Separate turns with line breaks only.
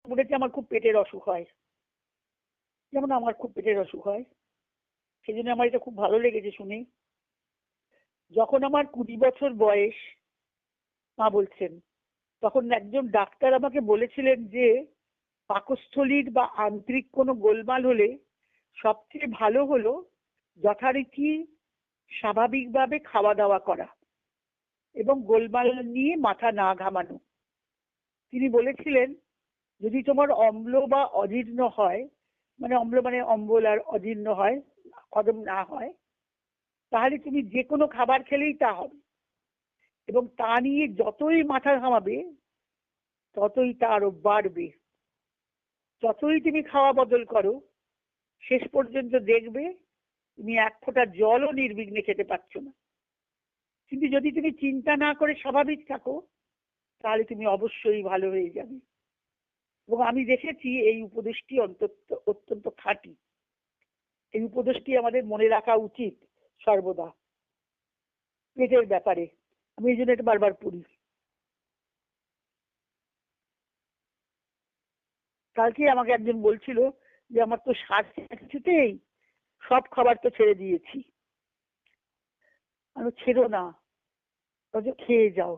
বলেছে আমার খুব পেটের অসুখ হয়, যেমন আমার খুব পেটের অসুখ হয়, সেই জন্য আমার এটা খুব ভালো লেগেছে শুনে। যখন আমার 20 বছর বয়স, মা বলছেন, তখন একজন ডাক্তার আমাকে বলেছিলেন যে পাকস্থলীর বা আন্তরিক কোনো গোলমাল হলে সবচেয়ে ভালো হলো যথারীতি স্বাভাবিকভাবে খাওয়া দাওয়া করা এবং গোলমাল নিয়ে মাথা না ঘামানো। তিনি বলেছিলেন যদি তোমার অম্ল বা অজীর্ণ হয়, মানে অম্ল মানে অম্বল আর অজীর্ণ হয়, হজম না হয়, তাহলে তুমি যে কোনো খাবার খেলেই তা হবে, এবং তা নিয়ে যতই মাথা ঘামাবে ততই তা আরো বাড়বে। যতই তুমি খাওয়া বদল করো, শেষ পর্যন্ত দেখবে তুমি এক ফোঁটা জলও নির্বিঘ্নে খেতে পারছো না। কিন্তু যদি তুমি চিন্তা না করে স্বাভাবিক থাকো, তাহলে তুমি অবশ্যই ভালো হয়ে যাবে। এবং আমি দেখেছি এই উপদেশটি অত্যন্ত খাঁটি। এই উপদেশটি আমাদের মনে রাখা উচিত সর্বদা পেটের ব্যাপারে। আমি এই জন্য এটা বারবার পড়ি। কালকে আমাকে একজন বলছিল যে আমার তো স্বাদ কিছুতেই, সব খাবার তো ছেড়ে দিয়েছি। আমি ছেড়ো না, অথচ খেয়ে যাও।